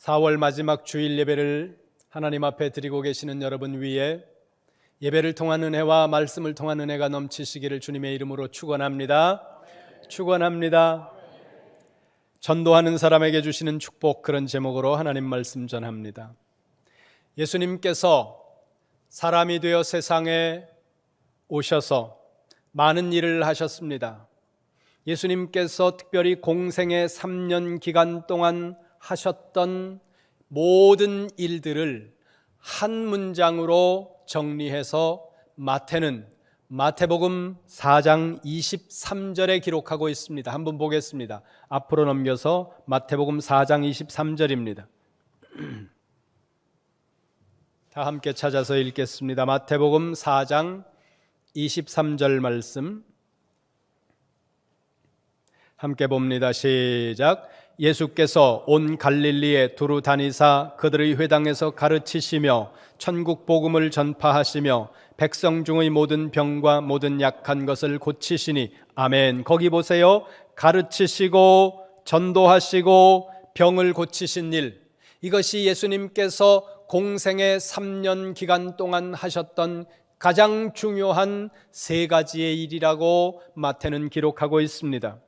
4월 마지막 주일 예배를 하나님 앞에 드리고 계시는 여러분 위에 예배를 통한 은혜와 말씀을 통한 은혜가 넘치시기를 주님의 이름으로 축원합니다. 축원합니다. 전도하는 사람에게 주시는 축복, 그런 제목으로 하나님 말씀 전합니다. 예수님께서 사람이 되어 세상에 오셔서 많은 일을 하셨습니다. 예수님께서 특별히 공생의 3년 기간 동안 하셨던 모든 일들을 한 문장으로 정리해서 마태는 마태복음 4장 23절에 기록하고 있습니다. 한번 보겠습니다. 앞으로 넘겨서 마태복음 4장 23절입니다. 다 함께 찾아서 읽겠습니다. 마태복음 4장 23절 말씀 함께 봅니다. 시작. 예수께서 온 갈릴리에 두루 다니사 그들의 회당에서 가르치시며 천국 복음을 전파하시며 백성 중의 모든 병과 모든 약한 것을 고치시니. 아멘. 거기 보세요. 가르치시고 전도하시고 병을 고치신 일, 이것이 예수님께서 공생의 3년 기간 동안 하셨던 가장 중요한 세 가지의 일이라고 마태는 기록하고 있습니다.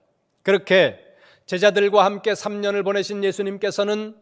그렇게 제자들과 함께 3년을 보내신 예수님께서는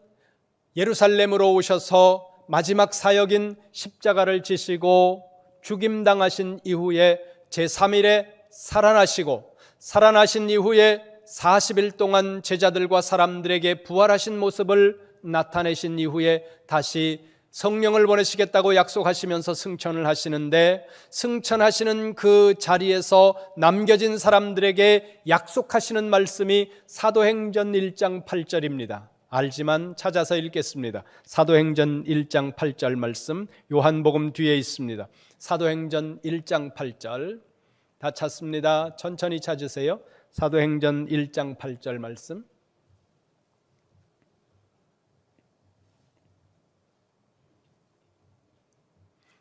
예루살렘으로 오셔서 마지막 사역인 십자가를 지시고 죽임당하신 이후에 제3일에 살아나시고, 살아나신 이후에 40일 동안 제자들과 사람들에게 부활하신 모습을 나타내신 이후에 다시 성령을 보내시겠다고 약속하시면서 승천을 하시는데, 승천하시는 그 자리에서 남겨진 사람들에게 약속하시는 말씀이 사도행전 1장 8절입니다. 알지만 찾아서 읽겠습니다. 사도행전 1장 8절 말씀, 요한복음 뒤에 있습니다. 사도행전 1장 8절 다 찾습니다. 천천히 찾으세요. 사도행전 1장 8절 말씀,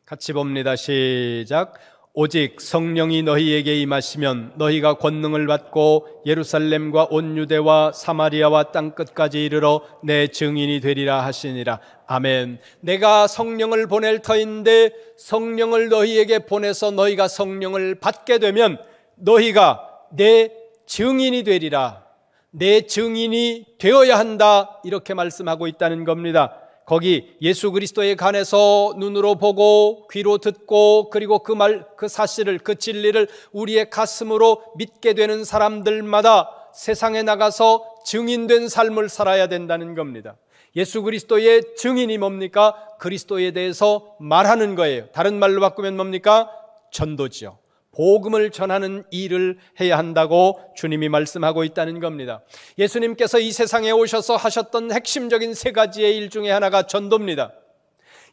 같이 봅니다. 시작. 오직 성령이 너희에게 임하시면 너희가 권능을 받고 예루살렘과 온 유대와 사마리아와 땅끝까지 이르러 내 증인이 되리라 하시니라. 아멘. 내가 성령을 보낼 터인데 성령을 너희에게 보내서 너희가 성령을 받게 되면 너희가 내 증인이 되리라. 내 증인이 되어야 한다, 이렇게 말씀하고 있다는 겁니다. 거기 예수 그리스도에 관해서 눈으로 보고 귀로 듣고 그리고 그 사실을, 그 진리를 우리의 가슴으로 믿게 되는 사람들마다 세상에 나가서 증인된 삶을 살아야 된다는 겁니다. 예수 그리스도의 증인이 뭡니까? 그리스도에 대해서 말하는 거예요. 다른 말로 바꾸면 뭡니까? 전도지요. 복음을 전하는 일을 해야 한다고 주님이 말씀하고 있다는 겁니다. 예수님께서 이 세상에 오셔서 하셨던 핵심적인 세 가지의 일 중에 하나가 전도입니다.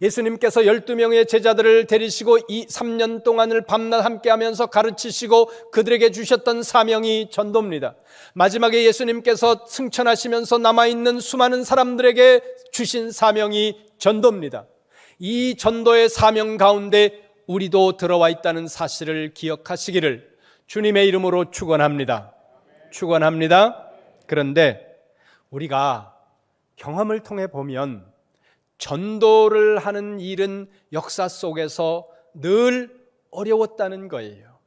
예수님께서 12명의 제자들을 데리시고 이 3년 동안을 밤낮 함께하면서 가르치시고 그들에게 주셨던 사명이 전도입니다. 마지막에 예수님께서 승천하시면서 남아있는 수많은 사람들에게 주신 사명이 전도입니다. 이 전도의 사명 가운데 우리도 들어와 있다는 사실을 기억하시기를 주님의 이름으로 축원합니다. 축원합니다. 그런데 우리가 경험을 통해 보면 전도를 하는 일은 역사 속에서 늘 어려웠다는 거예요.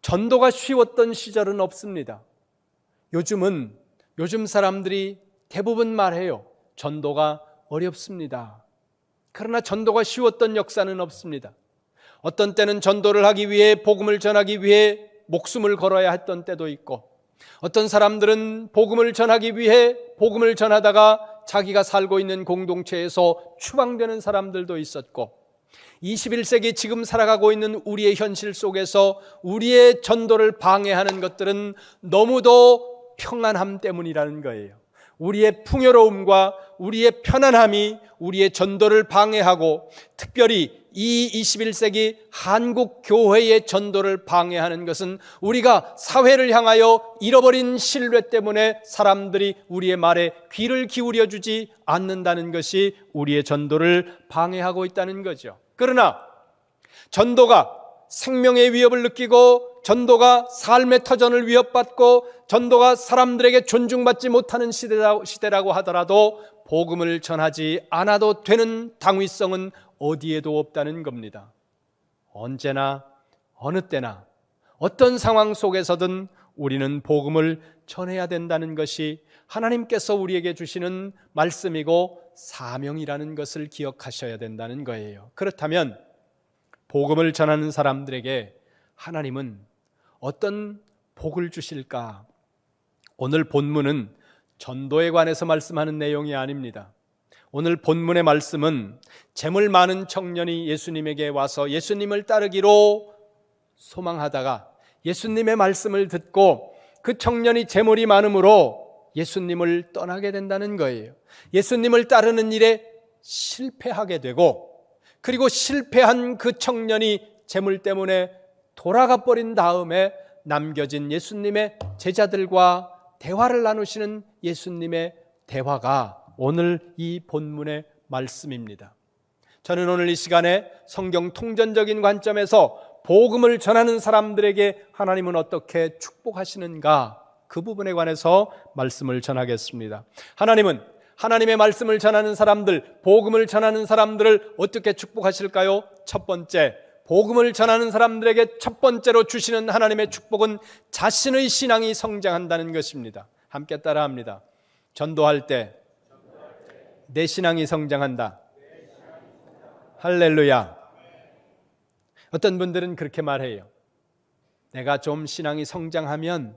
전도가 쉬웠던 시절은 없습니다. 요즘 사람들이 대부분 말해요. 전도가 어렵습니다. 그러나 전도가 쉬웠던 역사는 없습니다. 어떤 때는 전도를 하기 위해, 복음을 전하기 위해 목숨을 걸어야 했던 때도 있고, 어떤 사람들은 복음을 전하기 위해 복음을 전하다가 자기가 살고 있는 공동체에서 추방되는 사람들도 있었고, 21세기 지금 살아가고 있는 우리의 현실 속에서 우리의 전도를 방해하는 것들은 너무도 평안함 때문이라는 거예요. 우리의 풍요로움과 우리의 편안함이 우리의 전도를 방해하고, 특별히 이 21세기 한국 교회의 전도를 방해하는 것은 우리가 사회를 향하여 잃어버린 신뢰 때문에 사람들이 우리의 말에 귀를 기울여 주지 않는다는 것이 우리의 전도를 방해하고 있다는 거죠. 그러나 전도가 생명의 위협을 느끼고, 전도가 삶의 터전을 위협받고, 전도가 사람들에게 존중받지 못하는 시대라고 하더라도 복음을 전하지 않아도 되는 당위성은 어디에도 없다는 겁니다. 언제나 어느 때나 어떤 상황 속에서든 우리는 복음을 전해야 된다는 것이 하나님께서 우리에게 주시는 말씀이고 사명이라는 것을 기억하셔야 된다는 거예요. 그렇다면 복음을 전하는 사람들에게 하나님은 어떤 복을 주실까? 오늘 본문은 전도에 관해서 말씀하는 내용이 아닙니다. 오늘 본문의 말씀은 재물 많은 청년이 예수님에게 와서 예수님을 따르기로 소망하다가 예수님의 말씀을 듣고 그 청년이 재물이 많음으로 예수님을 떠나게 된다는 거예요. 예수님을 따르는 일에 실패하게 되고, 그리고 실패한 그 청년이 재물 때문에 돌아가 버린 다음에 남겨진 예수님의 제자들과 대화를 나누시는 예수님의 대화가 오늘 이 본문의 말씀입니다. 저는 오늘 이 시간에 성경 통전적인 관점에서 복음을 전하는 사람들에게 하나님은 어떻게 축복하시는가, 그 부분에 관해서 말씀을 전하겠습니다. 하나님은 하나님의 말씀을 전하는 사람들, 복음을 전하는 사람들을 어떻게 축복하실까요? 첫 번째, 복음을 전하는 사람들에게 첫 번째로 주시는 하나님의 축복은 자신의 신앙이 성장한다는 것입니다. 함께 따라합니다. 전도할 때 내 신앙이 성장한다. 할렐루야. 어떤 분들은 그렇게 말해요. 내가 좀 신앙이 성장하면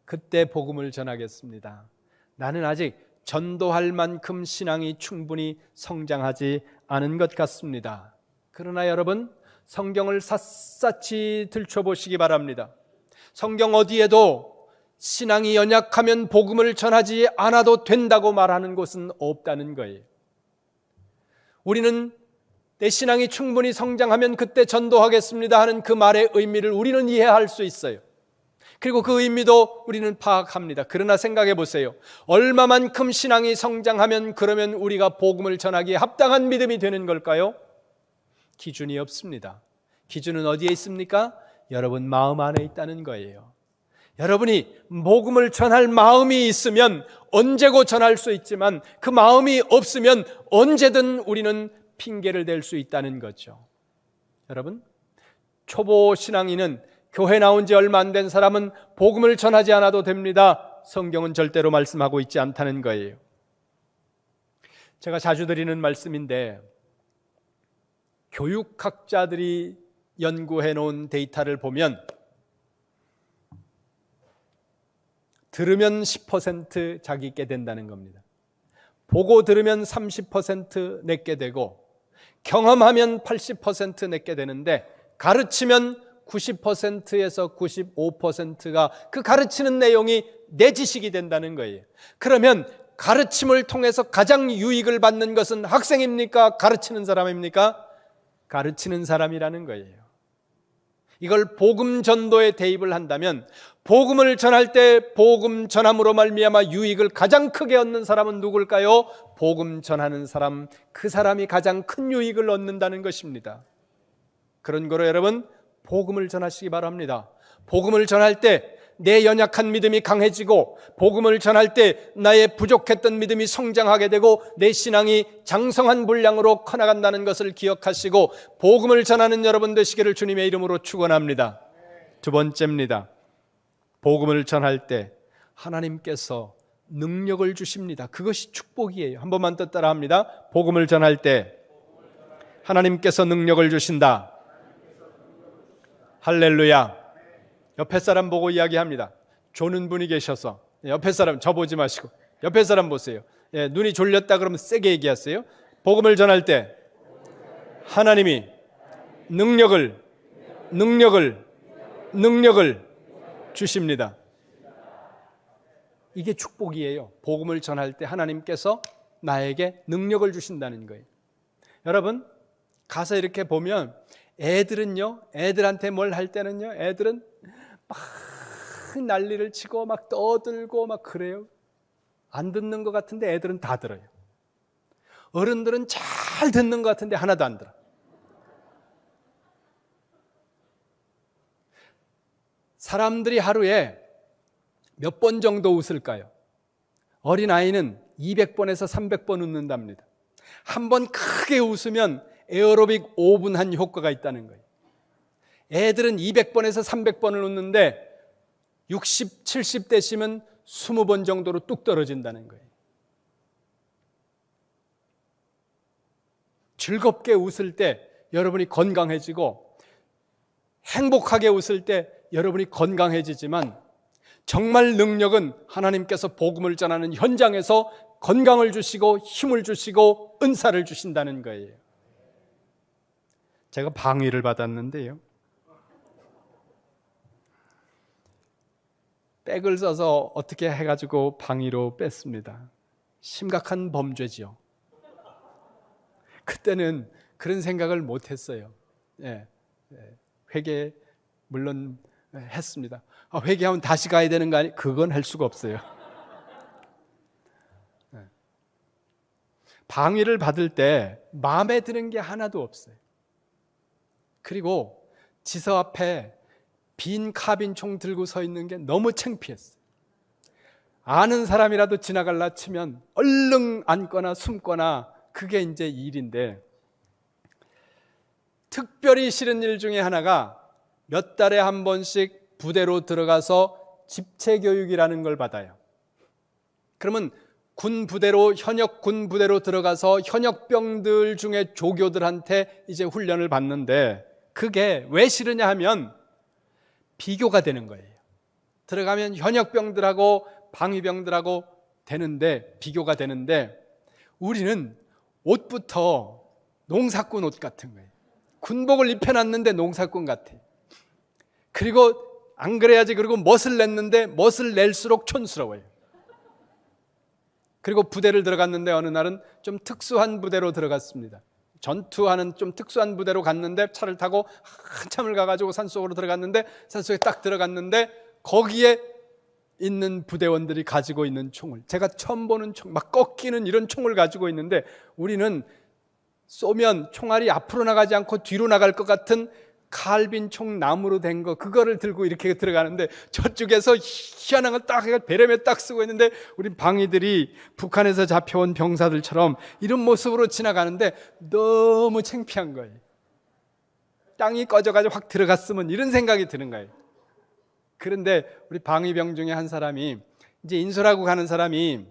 그때 복음을 전하겠습니다. 나는 아직 전도할 만큼 신앙이 충분히 성장하지 않은 것 같습니다. 그러나 여러분, 성경을 샅샅이 들춰보시기 바랍니다. 성경 어디에도 신앙이 연약하면 복음을 전하지 않아도 된다고 말하는 곳은 없다는 거예요. 우리는 내 신앙이 충분히 성장하면 그때 전도하겠습니다 하는 그 말의 의미를 우리는 이해할 수 있어요. 그리고 그 의미도 우리는 파악합니다. 그러나 생각해 보세요. 얼마만큼 신앙이 성장하면 그러면 우리가 복음을 전하기에 합당한 믿음이 되는 걸까요? 기준이 없습니다. 기준은 어디에 있습니까? 여러분 마음 안에 있다는 거예요. 여러분이 복음을 전할 마음이 있으면 언제고 전할 수 있지만 그 마음이 없으면 언제든 우리는 핑계를 댈 수 있다는 거죠. 여러분, 초보 신앙인은 교회 나온 지 얼마 안 된 사람은 복음을 전하지 않아도 됩니다. 성경은 절대로 말씀하고 있지 않다는 거예요. 제가 자주 드리는 말씀인데, 교육학자들이 연구해 놓은 데이터를 보면 들으면 10% 자기 있게 된다는 겁니다. 보고 들으면 30% 내게 되고, 경험하면 80% 내게 되는데, 가르치면 90%에서 95%가 그 가르치는 내용이 내 지식이 된다는 거예요. 그러면 가르침을 통해서 가장 유익을 받는 것은 학생입니까? 가르치는 사람입니까? 가르치는 사람이라는 거예요. 이걸 복음 전도에 대입을 한다면 복음을 전할 때 복음 전함으로 말미암아 유익을 가장 크게 얻는 사람은 누굴까요? 복음 전하는 사람, 그 사람이 가장 큰 유익을 얻는다는 것입니다. 그런 거로 여러분 복음을 전하시기 바랍니다. 복음을 전할 때 내 연약한 믿음이 강해지고, 복음을 전할 때 나의 부족했던 믿음이 성장하게 되고, 내 신앙이 장성한 분량으로 커나간다는 것을 기억하시고 복음을 전하는 여러분 되시기를 주님의 이름으로 축원합니다. 두 번째입니다. 복음을 전할 때 하나님께서 능력을 주십니다. 그것이 축복이에요. 한 번만 더 따라합니다. 복음을 전할 때 하나님께서 능력을 주신다. 할렐루야. 옆에 사람 보고 이야기합니다. 조는 분이 계셔서 옆에 사람 저 보지 마시고 옆에 사람 보세요. 눈이 졸렸다 그러면 세게 얘기하세요. 복음을 전할 때 하나님이 능력을 주십니다. 이게 축복이에요. 복음을 전할 때 하나님께서 나에게 능력을 주신다는 거예요. 여러분, 가서 이렇게 보면 애들한테 뭘 할 때는요, 애들은 막 난리를 치고 막 떠들고 막 그래요. 안 듣는 것 같은데 애들은 다 들어요. 어른들은 잘 듣는 것 같은데 하나도 안 들어. 사람들이 하루에 몇 번 정도 웃을까요? 어린아이는 200번에서 300번 웃는답니다. 한 번 크게 웃으면 에어로빅 5분 한 효과가 있다는 거예요. 애들은 200번에서 300번을 웃는데 60, 70 되시면 20번 정도로 뚝 떨어진다는 거예요. 즐겁게 웃을 때 여러분이 건강해지고 행복하게 웃을 때 여러분이 건강해지지만 정말 능력은 하나님께서 복음을 전하는 현장에서 건강을 주시고 힘을 주시고 은사를 주신다는 거예요. 제가 방위를 받았는데요, 백을 써서 어떻게 해가지고 방위로 뺐습니다. 심각한 범죄죠. 그때는 그런 생각을 못했어요. 회개 물론 했습니다. 회개하면 다시 가야 되는 거 아니에요? 그건 할 수가 없어요. 방위를 받을 때 마음에 드는 게 하나도 없어요. 그리고 지서 앞에 빈 카빈 총 들고 서 있는 게 너무 창피했어요. 아는 사람이라도 지나갈라 치면 얼른 앉거나 숨거나 그게 이제 일인데, 특별히 싫은 일 중에 하나가 몇 달에 한 번씩 부대로 들어가서 집체교육이라는 걸 받아요. 그러면 군 부대로, 현역 군 부대로 들어가서 현역병들 중에 조교들한테 이제 훈련을 받는데, 그게 왜 싫으냐 하면 비교가 되는 거예요. 들어가면 현역병들하고 방위병들하고 되는데, 비교가 되는데, 우리는 옷부터 농사꾼 옷 같은 거예요. 군복을 입혀놨는데 농사꾼 같아요. 그리고 안 그래야지, 그리고 멋을 냈는데 멋을 낼수록 촌스러워요. 그리고 부대를 들어갔는데 어느 날은 좀 특수한 부대로 들어갔습니다. 전투하는 좀 특수한 부대로 갔는데 차를 타고 한참을 가가지고 산속으로 들어갔는데, 산속에 딱 들어갔는데 거기에 있는 부대원들이 가지고 있는 총을, 제가 처음 보는 총, 막 꺾이는 이런 총을 가지고 있는데, 우리는 쏘면 총알이 앞으로 나가지 않고 뒤로 나갈 것 같은 칼빈 총 나무로 된 거, 그거를 들고 이렇게 들어가는데 저쪽에서 희한한 걸 딱 배렴에 딱 쓰고 있는데, 우리 방위들이 북한에서 잡혀온 병사들처럼 이런 모습으로 지나가는데 너무 창피한 거예요. 땅이 꺼져가지고 확 들어갔으면, 이런 생각이 드는 거예요. 그런데 우리 방위병 중에 한 사람이, 이제 인솔하고 가는 사람이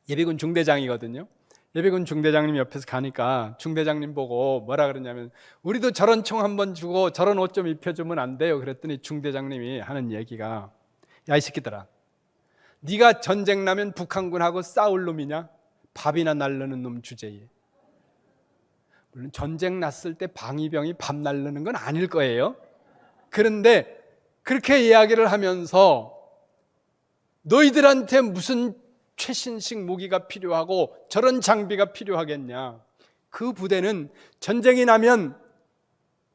예비군 중대장이거든요. 예비군 중대장님 옆에서 가니까 중대장님 보고 뭐라 그러냐면, 우리도 저런 총 한번 주고 저런 옷 좀 입혀주면 안 돼요? 그랬더니 중대장님이 하는 얘기가, 야 이 새끼들아, 네가 전쟁 나면 북한군하고 싸울 놈이냐? 밥이나 날르는 놈 주제에. 물론 전쟁 났을 때 방위병이 밥 날르는 건 아닐 거예요. 그런데 그렇게 이야기를 하면서 너희들한테 무슨 최신식 무기가 필요하고 저런 장비가 필요하겠냐? 그 부대는 전쟁이 나면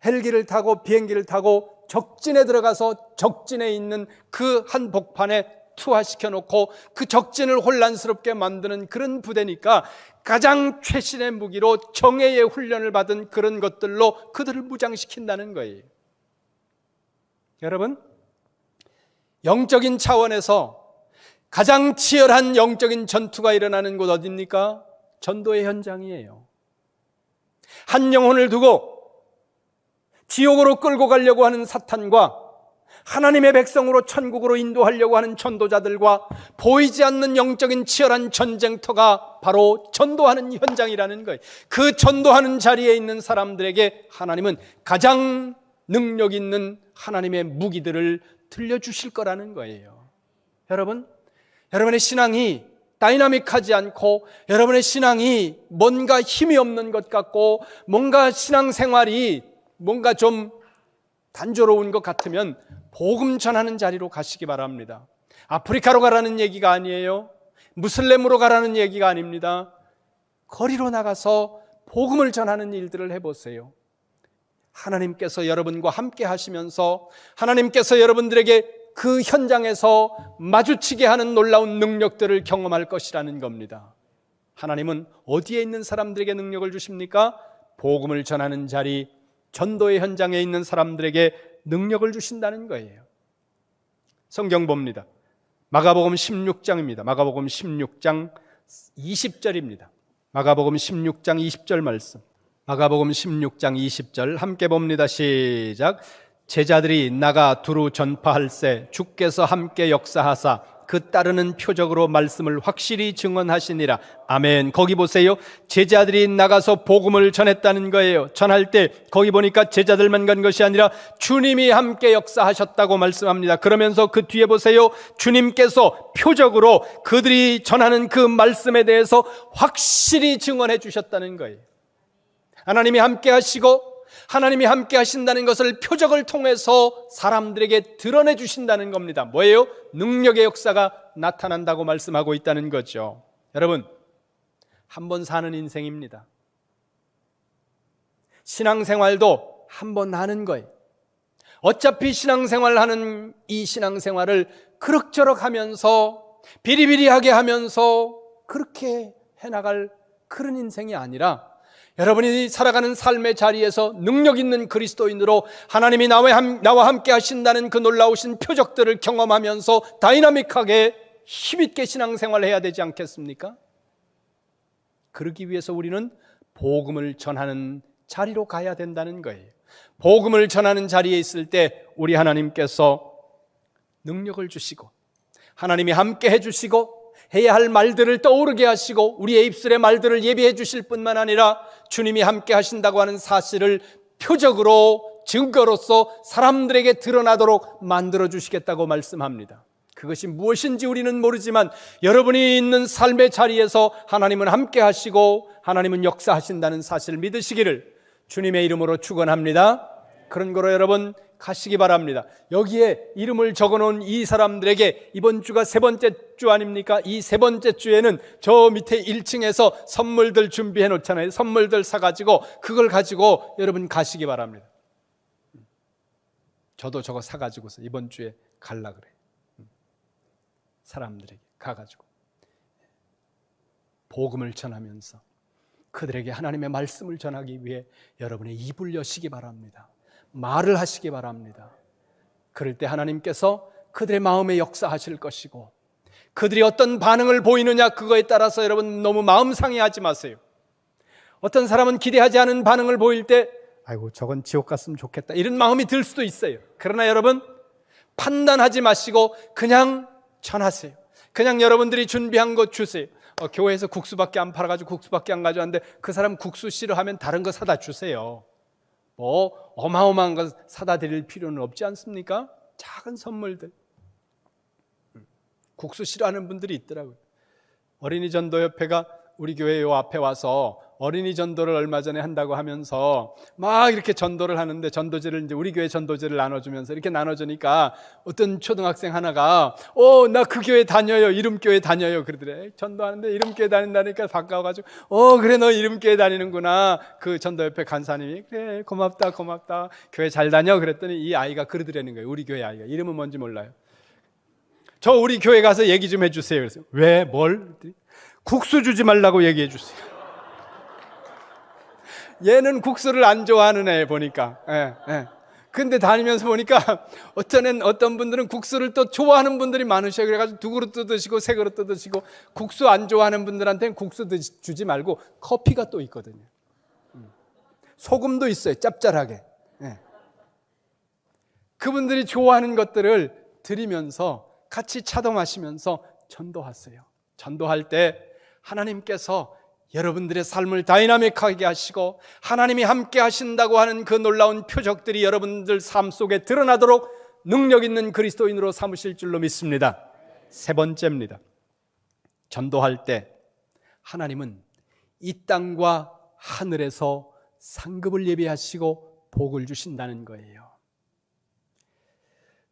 헬기를 타고 비행기를 타고 적진에 들어가서 적진에 있는 그 한복판에 투하시켜 놓고 그 적진을 혼란스럽게 만드는 그런 부대니까 가장 최신의 무기로 정예의 훈련을 받은 그런 것들로 그들을 무장시킨다는 거예요. 여러분, 영적인 차원에서 가장 치열한 영적인 전투가 일어나는 곳 어디입니까? 전도의 현장이에요. 한 영혼을 두고 지옥으로 끌고 가려고 하는 사탄과 하나님의 백성으로 천국으로 인도하려고 하는 전도자들과 보이지 않는 영적인 치열한 전쟁터가 바로 전도하는 현장이라는 거예요. 그 전도하는 자리에 있는 사람들에게 하나님은 가장 능력 있는 하나님의 무기들을 들려주실 거라는 거예요. 여러분, 여러분의 신앙이 다이나믹하지 않고 여러분의 신앙이 뭔가 힘이 없는 것 같고 뭔가 신앙생활이 뭔가 좀 단조로운 것 같으면 복음 전하는 자리로 가시기 바랍니다. 아프리카로 가라는 얘기가 아니에요. 무슬림으로 가라는 얘기가 아닙니다. 거리로 나가서 복음을 전하는 일들을 해보세요. 하나님께서 여러분과 함께 하시면서 하나님께서 여러분들에게 그 현장에서 마주치게 하는 놀라운 능력들을 경험할 것이라는 겁니다. 하나님은 어디에 있는 사람들에게 능력을 주십니까? 복음을 전하는 자리, 전도의 현장에 있는 사람들에게 능력을 주신다는 거예요. 성경 봅니다. 마가복음 16장입니다. 마가복음 16장 20절입니다. 마가복음 16장 20절 말씀. 마가복음 16장 20절 함께 봅니다. 시작. 제자들이 나가 두루 전파할세 주께서 함께 역사하사 그 따르는 표적으로 말씀을 확실히 증언하시니라. 아멘. 거기 보세요. 제자들이 나가서 복음을 전했다는 거예요. 전할 때 거기 보니까 제자들만 간 것이 아니라 주님이 함께 역사하셨다고 말씀합니다. 그러면서 그 뒤에 보세요. 주님께서 표적으로 그들이 전하는 그 말씀에 대해서 확실히 증언해 주셨다는 거예요. 하나님이 함께 하시고 하나님이 함께 하신다는 것을 표적을 통해서 사람들에게 드러내 주신다는 겁니다. 뭐예요? 능력의 역사가 나타난다고 말씀하고 있다는 거죠. 여러분, 한 번 사는 인생입니다. 신앙생활도 한 번 하는 거예요. 어차피 신앙생활 하는 이 신앙생활을 그럭저럭 하면서 비리비리하게 하면서 그렇게 해나갈 그런 인생이 아니라 여러분이 살아가는 삶의 자리에서 능력 있는 그리스도인으로 하나님이 나와 함께 하신다는 그 놀라우신 표적들을 경험하면서 다이나믹하게 힘있게 신앙생활을 해야 되지 않겠습니까? 그러기 위해서 우리는 복음을 전하는 자리로 가야 된다는 거예요. 복음을 전하는 자리에 있을 때 우리 하나님께서 능력을 주시고 하나님이 함께 해주시고 해야 할 말들을 떠오르게 하시고 우리의 입술의 말들을 예비해 주실 뿐만 아니라 주님이 함께 하신다고 하는 사실을 표적으로 증거로서 사람들에게 드러나도록 만들어 주시겠다고 말씀합니다. 그것이 무엇인지 우리는 모르지만 여러분이 있는 삶의 자리에서 하나님은 함께 하시고 하나님은 역사하신다는 사실을 믿으시기를 주님의 이름으로 축원합니다. 그런 거로 여러분 가시기 바랍니다. 여기에 이름을 적어놓은 이 사람들에게 이번 주가 세 번째 주 아닙니까? 이 세 번째 주에는 저 밑에 1층에서 선물들 준비해 놓잖아요. 선물들 사가지고 그걸 가지고 여러분 가시기 바랍니다. 저도 저거 사가지고서 이번 주에 갈라 그래요. 사람들에게 가가지고 복음을 전하면서 그들에게 하나님의 말씀을 전하기 위해 여러분의 입을 여시기 바랍니다. 말을 하시기 바랍니다. 그럴 때 하나님께서 그들의 마음에 역사하실 것이고 그들이 어떤 반응을 보이느냐 그거에 따라서 여러분 너무 마음 상해하지 마세요. 어떤 사람은 기대하지 않은 반응을 보일 때 아이고 저건 지옥 갔으면 좋겠다 이런 마음이 들 수도 있어요. 그러나 여러분 판단하지 마시고 그냥 전하세요. 그냥 여러분들이 준비한 것 주세요. 교회에서 국수밖에 안 팔아가지고 국수밖에 안 가져왔는데 그 사람 국수 싫어하면 다른 거 사다 주세요. 뭐 어마어마한 거 사다 드릴 필요는 없지 않습니까? 작은 선물들. 국수 싫어하는 분들이 있더라고요. 어린이 전도협회가 우리 교회 요 앞에 와서 어린이 전도를 얼마 전에 한다고 하면서 막 이렇게 전도를 하는데 전도지를 이제 우리 교회 전도지를 나눠주면서 이렇게 나눠주니까 어떤 초등학생 하나가 나 그 교회 다녀요. 이름교회 다녀요. 그러더래. 전도하는데 이름교회 다닌다니까 반가워가지고 그래 너 이름교회 다니는구나. 그 전도협회 간사님이 그래 고맙다 교회 잘 다녀. 그랬더니 이 아이가 그러더라는 거예요. 우리 교회 아이가. 이름은 뭔지 몰라요. 저 우리 교회 가서 얘기 좀 해주세요. 그래서 왜? 뭘? 국수 주지 말라고 얘기해 주세요. 얘는 국수를 안 좋아하는 애 보니까. 근데 다니면서 보니까 어떤 분들은 국수를 또 좋아하는 분들이 많으셔요. 그래가지고 2그릇 뜯으시고 3그릇 뜯으시고 국수 안 좋아하는 분들한테는 국수 주지 말고 커피가 또 있거든요. 소금도 있어요. 짭짤하게. 그분들이 좋아하는 것들을 드리면서 같이 차동하시면서 전도하세요. 전도할 때 하나님께서 여러분들의 삶을 다이나믹하게 하시고 하나님이 함께 하신다고 하는 그 놀라운 표적들이 여러분들 삶 속에 드러나도록 능력 있는 그리스도인으로 삼으실 줄로 믿습니다. 세 번째입니다. 전도할 때 하나님은 이 땅과 하늘에서 상급을 예비하시고 복을 주신다는 거예요.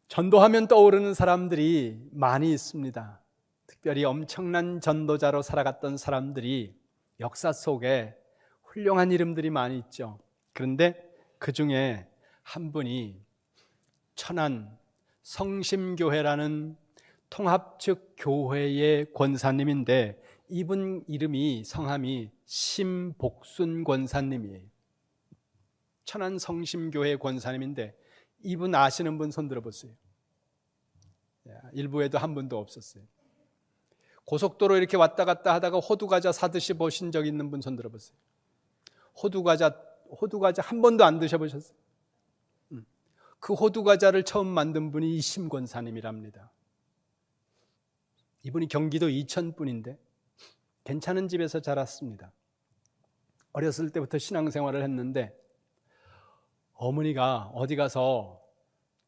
전도하면 떠오르는 사람들이 많이 있습니다. 특별히 엄청난 전도자로 살아갔던 사람들이 역사 속에 훌륭한 이름들이 많이 있죠. 그런데 그 중에 한 분이 천안 성심교회라는 통합측 교회의 권사님인데 이분 이름이 성함이 심복순 권사님이에요. 천안 성심교회 권사님인데 이분 아시는 분 손 들어보세요. 일부에도 한 분도 없었어요. 고속도로 이렇게 왔다 갔다 하다가 호두과자 사듯이 보신 적 있는 분 손 들어보세요. 호두과자 한 번도 안 드셔보셨어요? 그 호두과자를 처음 만든 분이 이심 권사님이랍니다. 이분이 경기도 이천 분인데 괜찮은 집에서 자랐습니다. 어렸을 때부터 신앙생활을 했는데 어머니가 어디 가서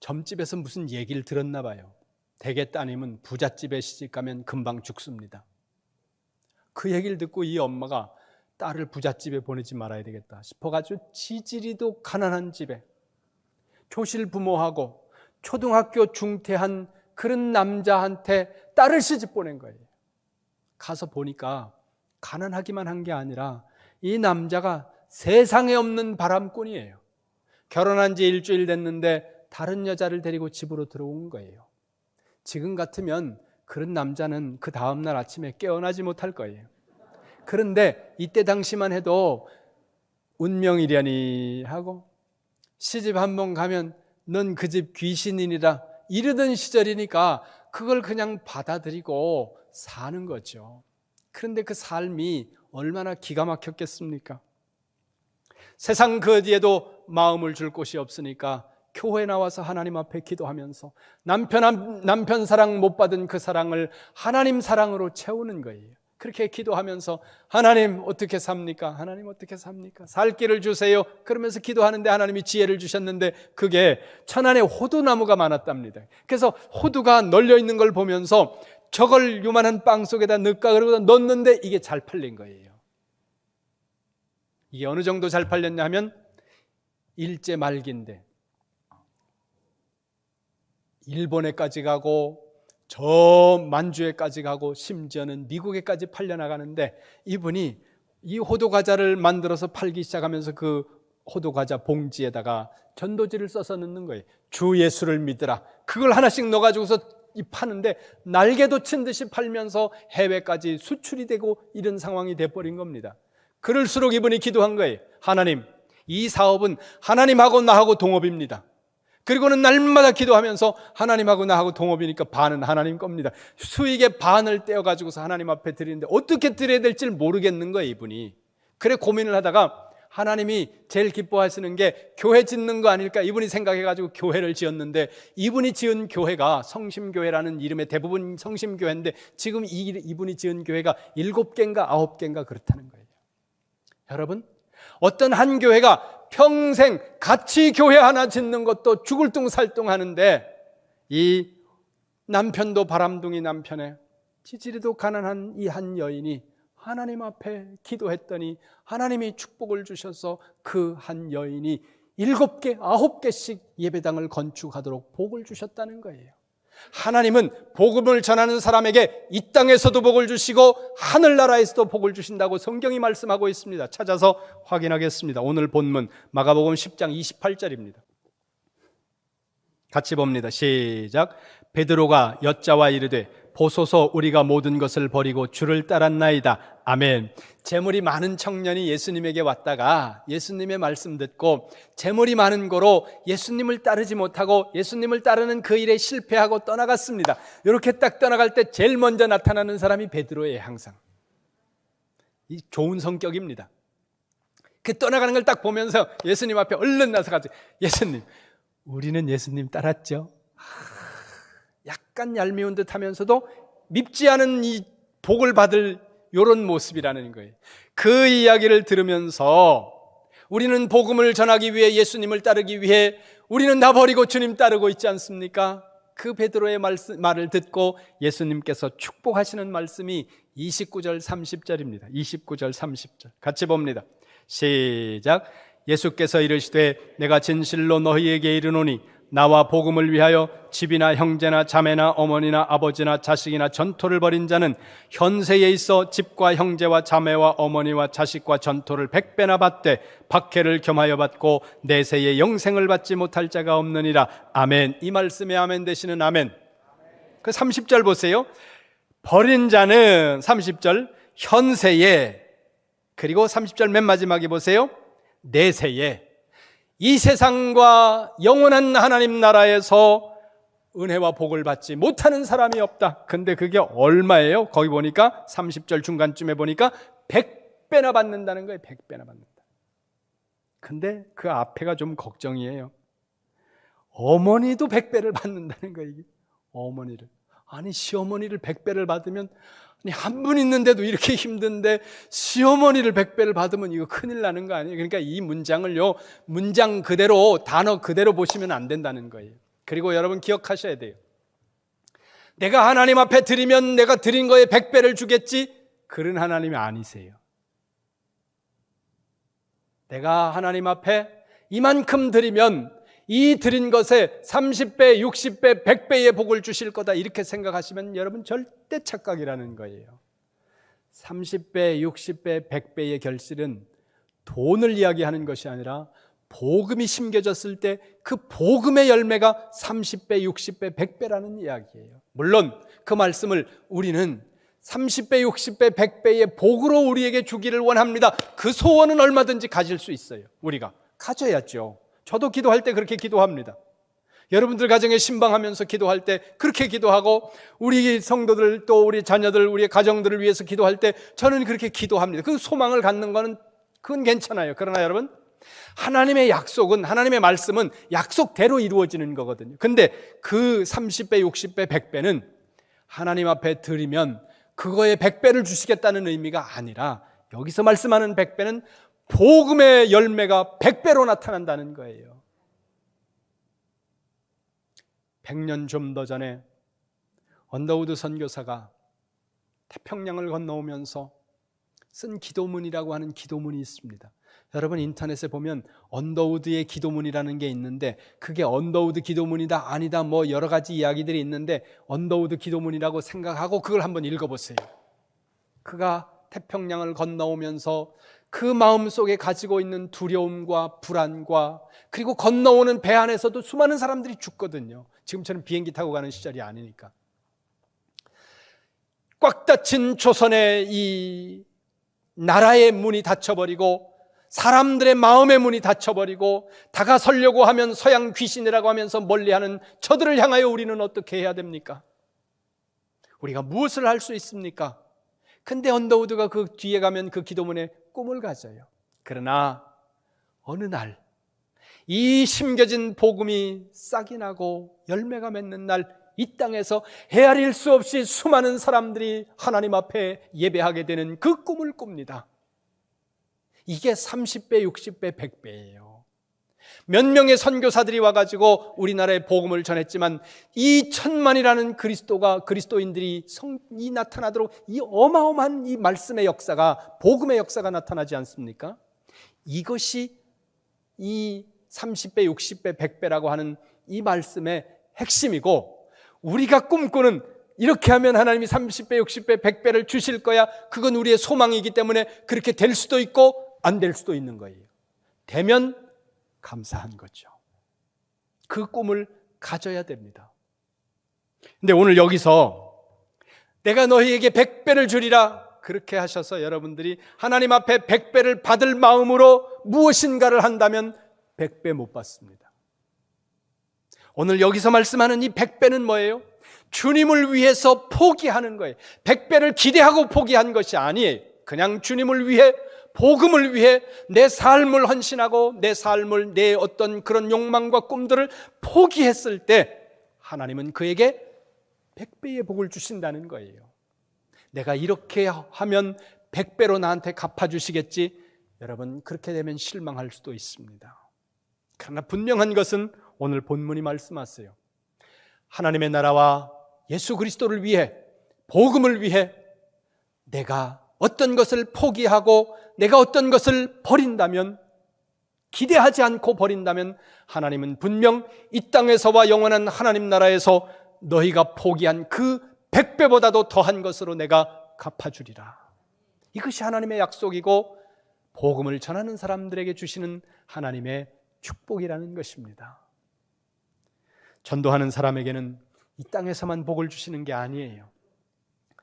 점집에서 무슨 얘기를 들었나 봐요. 대개 따님은 부잣집에 시집가면 금방 죽습니다. 그 얘기를 듣고 이 엄마가 딸을 부잣집에 보내지 말아야 되겠다 싶어가지고 지지리도 가난한 집에 조실부모하고 초등학교 중퇴한 그런 남자한테 딸을 시집 보낸 거예요. 가서 보니까 가난하기만 한 게 아니라 이 남자가 세상에 없는 바람꾼이에요. 결혼한 지 일주일 됐는데 다른 여자를 데리고 집으로 들어온 거예요. 지금 같으면 그런 남자는 그 다음날 아침에 깨어나지 못할 거예요. 그런데 이때 당시만 해도 운명이려니 하고 시집 한번 가면 넌 그 집 귀신이니라 이러던 시절이니까 그걸 그냥 받아들이고 사는 거죠. 그런데 그 삶이 얼마나 기가 막혔겠습니까? 세상 그 어디에도 마음을 줄 곳이 없으니까 교회 나와서 하나님 앞에 기도하면서 남편 사랑 못 받은 그 사랑을 하나님 사랑으로 채우는 거예요. 그렇게 기도하면서 하나님 어떻게 삽니까? 하나님 어떻게 삽니까? 살 길을 주세요. 그러면서 기도하는데 하나님이 지혜를 주셨는데 그게 천안에 호두나무가 많았답니다. 그래서 호두가 널려 있는 걸 보면서 저걸 요만한 빵 속에다 넣을까 그러고 넣었는데 이게 잘 팔린 거예요. 이게 어느 정도 잘 팔렸냐 하면 일제 말기인데 일본에까지 가고 저 만주에까지 가고 심지어는 미국에까지 팔려나가는데 이분이 이 호두과자를 만들어서 팔기 시작하면서 그 호두과자 봉지에다가 전도지를 써서 넣는 거예요. 주 예수를 믿으라. 그걸 하나씩 넣어가지고서 파는데 날개도 친 듯이 팔면서 해외까지 수출이 되고 이런 상황이 돼버린 겁니다. 그럴수록 이분이 기도한 거예요. 하나님, 이 사업은 하나님하고 나하고 동업입니다. 그리고는 날마다 기도하면서 하나님하고 나하고 동업이니까 반은 하나님 겁니다. 수익의 반을 떼어가지고서 하나님 앞에 드리는데 어떻게 드려야 될지 모르겠는 거예요, 이분이. 그래 고민을 하다가 하나님이 제일 기뻐하시는 게 교회 짓는 거 아닐까 이분이 생각해가지고 교회를 지었는데 이분이 지은 교회가 성심교회라는 이름의 대부분 성심교회인데 지금 이분이 지은 교회가 7개인가 9개인가 그렇다는 거예요. 여러분, 어떤 한 교회가 평생 같이 교회 하나 짓는 것도 죽을 둥 살둥 하는데 이 남편도 바람둥이 남편에 지지리도 가난한 이 한 여인이 하나님 앞에 기도했더니 하나님이 축복을 주셔서 그 한 여인이 7개, 9개씩 예배당을 건축하도록 복을 주셨다는 거예요. 하나님은 복음을 전하는 사람에게 이 땅에서도 복을 주시고 하늘나라에서도 복을 주신다고 성경이 말씀하고 있습니다. 찾아서 확인하겠습니다. 오늘 본문 마가복음 10장 28절입니다. 같이 봅니다. 시작. 베드로가 여짜와 이르되 보소서 우리가 모든 것을 버리고 주를 따랐나이다. 아멘. 재물이 많은 청년이 예수님에게 왔다가 예수님의 말씀 듣고 재물이 많은 거로 예수님을 따르지 못하고 예수님을 따르는 그 일에 실패하고 떠나갔습니다. 이렇게 딱 떠나갈 때 제일 먼저 나타나는 사람이 베드로예요. 항상 이 좋은 성격입니다. 그 떠나가는 걸 딱 보면서 예수님 앞에 얼른 나서 가지고 예수님, 우리는 예수님 따랐죠. 약간 얄미운 듯 하면서도 밉지 않은 이 복을 받을 이런 모습이라는 거예요. 그 이야기를 들으면서 우리는 복음을 전하기 위해 예수님을 따르기 위해 우리는 다 버리고 주님 따르고 있지 않습니까? 그 베드로의 말을 듣고 예수님께서 축복하시는 말씀이 29절 30절입니다. 29절 30절 같이 봅니다. 시작. 예수께서 이르시되 내가 진실로 너희에게 이르노니 나와 복음을 위하여 집이나 형제나 자매나 어머니나 아버지나 자식이나 전토를 벌인 자는 현세에 있어 집과 형제와 자매와 어머니와 자식과 전토를 100배나 받되 박해를 겸하여 받고 내세에 영생을 받지 못할 자가 없느니라. 아멘. 이 말씀에 아멘 되시는 아멘. 그 30절 보세요. 벌인 자는 30절 현세에, 그리고 30절 맨 마지막에 보세요. 내세에, 이 세상과 영원한 하나님 나라에서 은혜와 복을 받지 못하는 사람이 없다. 근데 그게 얼마예요? 거기 보니까 30절 중간쯤에 보니까 100배나 받는다는 거예요. 100배나 받는다. 근데 그 앞에가 좀 걱정이에요. 어머니도 100배를 받는다는 거예요. 이게. 어머니를. 아니 시어머니를 100배를 받으면, 아니 한 분 있는데도 이렇게 힘든데 시어머니를 100배를 받으면 이거 큰일 나는 거 아니에요? 그러니까 이 문장을요, 문장 그대로 단어 그대로 보시면 안 된다는 거예요. 그리고 여러분 기억하셔야 돼요. 내가 하나님 앞에 드리면 내가 드린 거에 100배를 주겠지, 그런 하나님이 아니세요. 내가 하나님 앞에 이만큼 드리면 이 드린 것에 30배, 60배, 100배의 복을 주실 거다, 이렇게 생각하시면 여러분 절대 착각이라는 거예요. 30배, 60배, 100배의 결실은 돈을 이야기하는 것이 아니라 복음이 심겨졌을 때 그 복음의 열매가 30배, 60배, 100배라는 이야기예요. 물론 그 말씀을 우리는 30배, 60배, 100배의 복으로 우리에게 주기를 원합니다. 그 소원은 얼마든지 가질 수 있어요. 우리가 가져야죠. 저도 기도할 때 그렇게 기도합니다. 여러분들 가정에 신방하면서 기도할 때 그렇게 기도하고, 우리 성도들 또 우리 자녀들, 우리의 가정들을 위해서 기도할 때 저는 그렇게 기도합니다. 그 소망을 갖는 거는 그건 괜찮아요. 그러나 여러분, 하나님의 약속은, 하나님의 말씀은 약속대로 이루어지는 거거든요. 근데 그 30배, 60배, 100배는 하나님 앞에 드리면 그거에 100배를 주시겠다는 의미가 아니라, 여기서 말씀하는 100배는 복음의 열매가 100배로 나타난다는 거예요. 100년 좀 더 전에 언더우드 선교사가 태평양을 건너오면서 쓴 기도문이라고 하는 기도문이 있습니다. 여러분 인터넷에 보면 언더우드의 기도문이라는 게 있는데, 그게 언더우드 기도문이다 아니다 뭐 여러 가지 이야기들이 있는데, 언더우드 기도문이라고 생각하고 그걸 한번 읽어보세요. 그가 태평양을 건너오면서 그 마음속에 가지고 있는 두려움과 불안과, 그리고 건너오는 배 안에서도 수많은 사람들이 죽거든요. 지금처럼 비행기 타고 가는 시절이 아니니까. 꽉 닫힌 조선의 이 나라의 문이 닫혀버리고, 사람들의 마음의 문이 닫혀버리고, 다가서려고 하면 서양 귀신이라고 하면서 멀리하는 저들을 향하여 우리는 어떻게 해야 됩니까? 우리가 무엇을 할 수 있습니까? 근데 언더우드가 그 뒤에 가면 그 기도문에 꿈을 가져요. 그러나 어느 날 이 심겨진 복음이 싹이 나고 열매가 맺는 날, 이 땅에서 헤아릴 수 없이 수많은 사람들이 하나님 앞에 예배하게 되는 그 꿈을 꿉니다. 이게 30배, 60배, 100배예요. 몇 명의 선교사들이 와가지고 우리나라에 복음을 전했지만, 이 1000만이라는 그리스도인들이 성이 나타나도록 이 어마어마한 이 말씀의 역사가, 복음의 역사가 나타나지 않습니까? 이것이 이 30배, 60배, 100배라고 하는 이 말씀의 핵심이고, 우리가 꿈꾸는, 이렇게 하면 하나님이 30배, 60배, 100배를 주실 거야, 그건 우리의 소망이기 때문에 그렇게 될 수도 있고 안 될 수도 있는 거예요. 되면 감사한 거죠. 그 꿈을 가져야 됩니다. 근데 오늘 여기서 내가 너희에게 100배를 주리라 그렇게 하셔서 여러분들이 하나님 앞에 100배를 받을 마음으로 무엇인가를 한다면 100배 못 받습니다. 오늘 여기서 말씀하는 이 100배는 뭐예요? 주님을 위해서 포기하는 거예요. 100배를 기대하고 포기한 것이 아니에요. 그냥 주님을 위해, 복음을 위해 내 삶을 헌신하고 내 삶을, 내 어떤 그런 욕망과 꿈들을 포기했을 때 하나님은 그에게 100배의 복을 주신다는 거예요. 내가 이렇게 하면 100배로 나한테 갚아주시겠지, 여러분 그렇게 되면 실망할 수도 있습니다. 그러나 분명한 것은 오늘 본문이 말씀하세요. 하나님의 나라와 예수 그리스도를 위해, 복음을 위해 내가 어떤 것을 포기하고 내가 어떤 것을 버린다면, 기대하지 않고 버린다면, 하나님은 분명 이 땅에서와 영원한 하나님 나라에서 너희가 포기한 그 100배보다도 더한 것으로 내가 갚아주리라. 이것이 하나님의 약속이고 복음을 전하는 사람들에게 주시는 하나님의 축복이라는 것입니다. 전도하는 사람에게는 이 땅에서만 복을 주시는 게 아니에요.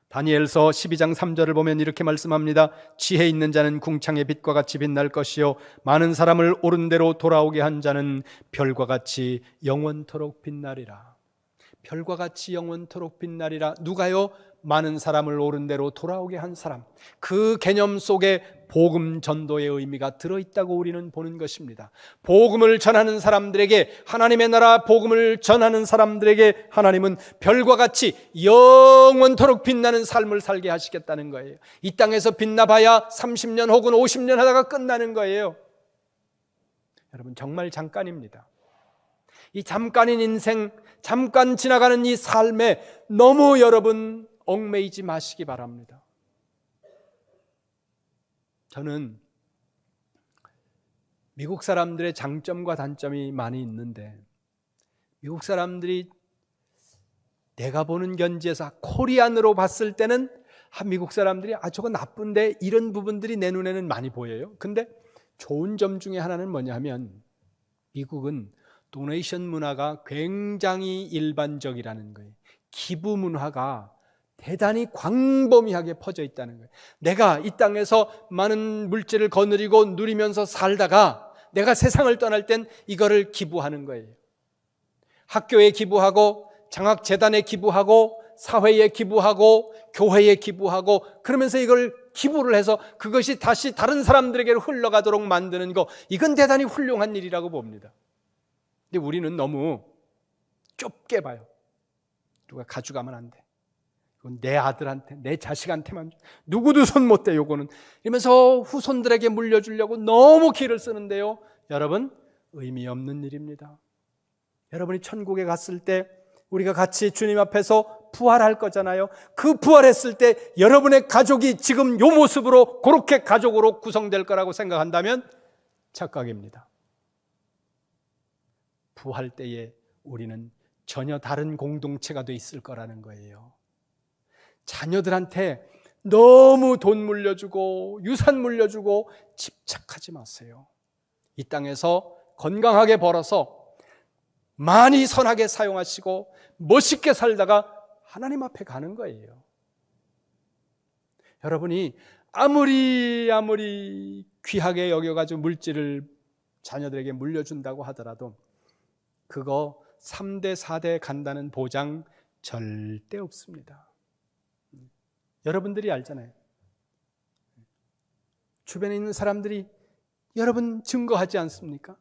다니엘서 12장 3절을 보면 이렇게 말씀합니다. 지혜 있는 자는 궁창의 빛과 같이 빛날 것이요, 많은 사람을 옳은 대로 돌아오게 한 자는 별과 같이 영원토록 빛나리라. 별과 같이 영원토록 빛나리라. 누가요? 많은 사람을 옳은 대로 돌아오게 한 사람. 그 개념 속에 복음 전도의 의미가 들어있다고 우리는 보는 것입니다. 복음을 전하는 사람들에게, 하나님의 나라 복음을 전하는 사람들에게 하나님은 별과 같이 영원토록 빛나는 삶을 살게 하시겠다는 거예요. 이 땅에서 빛나봐야 30년 혹은 50년 하다가 끝나는 거예요. 여러분, 정말 잠깐입니다. 이 잠깐인 인생, 잠깐 지나가는 이 삶에 너무 여러분 얽매이지 마시기 바랍니다. 저는 미국 사람들의 장점과 단점이 많이 있는데, 미국 사람들이 내가 보는 견지에서 코리안으로 봤을 때는 미국 사람들이 저거 나쁜데 이런 부분들이 내 눈에는 많이 보여요. 근데 좋은 점 중에 하나는 뭐냐 하면, 미국은 도네이션 문화가 굉장히 일반적이라는 거예요. 기부 문화가 대단히 광범위하게 퍼져 있다는 거예요. 내가 이 땅에서 많은 물질을 거느리고 누리면서 살다가 내가 세상을 떠날 땐 이거를 기부하는 거예요. 학교에 기부하고, 장학재단에 기부하고, 사회에 기부하고, 교회에 기부하고, 그러면서 이걸 기부를 해서 그것이 다시 다른 사람들에게로 흘러가도록 만드는 거, 이건 대단히 훌륭한 일이라고 봅니다. 근데 우리는 너무 좁게 봐요. 누가 가져가면 안 돼. 이건 내 아들한테, 내 자식한테만, 누구도 손 못 대, 요거는. 이러면서 후손들에게 물려주려고 너무 기를 쓰는데요, 여러분, 의미 없는 일입니다. 여러분이 천국에 갔을 때 우리가 같이 주님 앞에서 부활할 거잖아요. 그 부활했을 때 여러분의 가족이 지금 요 모습으로 그렇게 가족으로 구성될 거라고 생각한다면 착각입니다. 부활 때에 우리는 전혀 다른 공동체가 돼 있을 거라는 거예요. 자녀들한테 너무 돈 물려주고 유산 물려주고 집착하지 마세요. 이 땅에서 건강하게 벌어서 많이 선하게 사용하시고 멋있게 살다가 하나님 앞에 가는 거예요. 여러분이 아무리 귀하게 여겨가지고 물질을 자녀들에게 물려준다고 하더라도 그거 3대 4대 간다는 보장 절대 없습니다. 여러분들이 알잖아요. 주변에 있는 사람들이 여러분 증거하지 않습니까?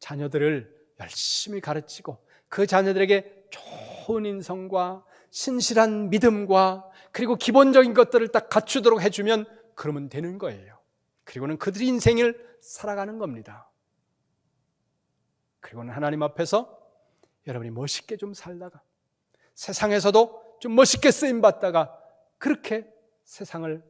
자녀들을 열심히 가르치고 그 자녀들에게 좋은 인성과 신실한 믿음과 그리고 기본적인 것들을 딱 갖추도록 해주면 그러면 되는 거예요. 그리고는 그들이 인생을 살아가는 겁니다. 그리고는 하나님 앞에서 여러분이 멋있게 좀 살다가 세상에서도 좀 멋있게 쓰임받다가 그렇게 세상을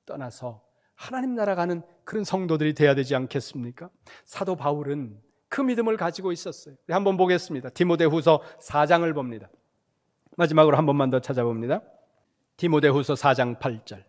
떠나서 하나님 나라 가는 그런 성도들이 돼야 되지 않겠습니까? 사도 바울은 그 믿음을 가지고 있었어요. 한번 보겠습니다. 디모데후서 4장을 봅니다. 마지막으로 한 번만 더 찾아봅니다. 디모데후서 4장 8절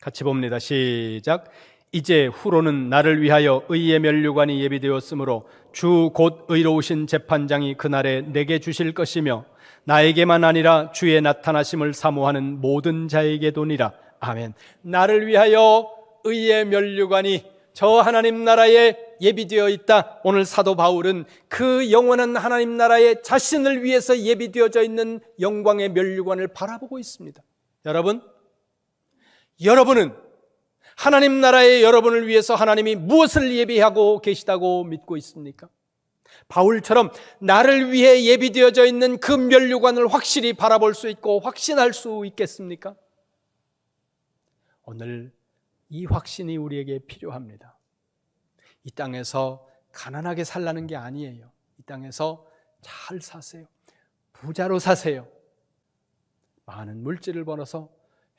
같이 봅니다. 시작. 이제 후로는 나를 위하여 의의 면류관이 예비되었으므로 주 곧 의로우신 재판장이 그날에 내게 주실 것이며 나에게만 아니라 주의 나타나심을 사모하는 모든 자에게도니라. 아멘. 나를 위하여 의의 면류관이 저 하나님 나라에 예비되어 있다. 오늘 사도 바울은 그 영원한 하나님 나라에 자신을 위해서 예비되어져 있는 영광의 면류관을 바라보고 있습니다. 여러분은 하나님 나라의 여러분을 위해서 하나님이 무엇을 예비하고 계시다고 믿고 있습니까? 바울처럼 나를 위해 예비되어져 있는 그 면류관을 확실히 바라볼 수 있고 확신할 수 있겠습니까? 오늘 이 확신이 우리에게 필요합니다. 이 땅에서 가난하게 살라는 게 아니에요. 이 땅에서 잘 사세요. 부자로 사세요. 많은 물질을 벌어서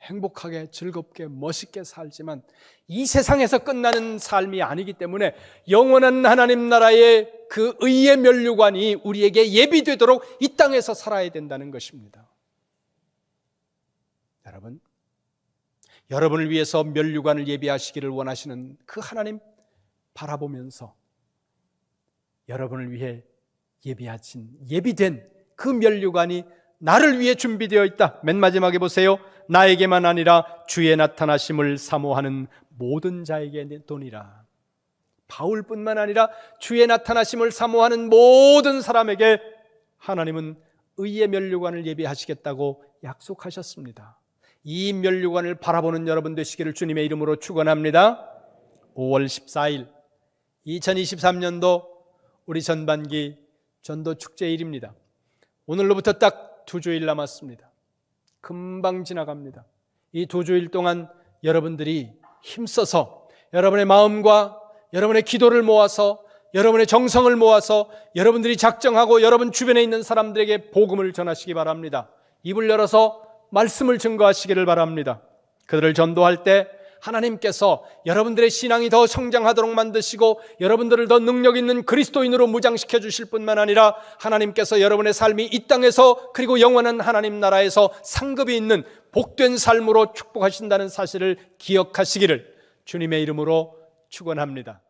행복하게 즐겁게 멋있게 살지만 이 세상에서 끝나는 삶이 아니기 때문에 영원한 하나님 나라의 그 의의 면류관이 우리에게 예비되도록 이 땅에서 살아야 된다는 것입니다. 여러분을 위해서 면류관을 예비하시기를 원하시는 그 하나님 바라보면서 여러분을 위해 예비된 그 면류관이 나를 위해 준비되어 있다. 맨 마지막에 보세요. 나에게만 아니라 주의 나타나심을 사모하는 모든 자에게 도니라. 바울뿐만 아니라 주의 나타나심을 사모하는 모든 사람에게 하나님은 의의 면류관을 예비하시겠다고 약속하셨습니다. 이 면류관을 바라보는 여러분 되시기를 주님의 이름으로 축원합니다. 5월 14일 2023년도 우리 전반기 전도 축제일입니다. 오늘로부터 딱 2주일 남았습니다. 금방 지나갑니다. 이 2주일 동안 여러분들이 힘써서 여러분의 마음과 여러분의 기도를 모아서 여러분의 정성을 모아서 여러분들이 작정하고 여러분 주변에 있는 사람들에게 복음을 전하시기 바랍니다. 입을 열어서 말씀을 증거하시기를 바랍니다. 그들을 전도할 때 하나님께서 여러분들의 신앙이 더 성장하도록 만드시고 여러분들을 더 능력 있는 그리스도인으로 무장시켜 주실 뿐만 아니라 하나님께서 여러분의 삶이 이 땅에서 그리고 영원한 하나님 나라에서 상급이 있는 복된 삶으로 축복하신다는 사실을 기억하시기를 주님의 이름으로 축원합니다.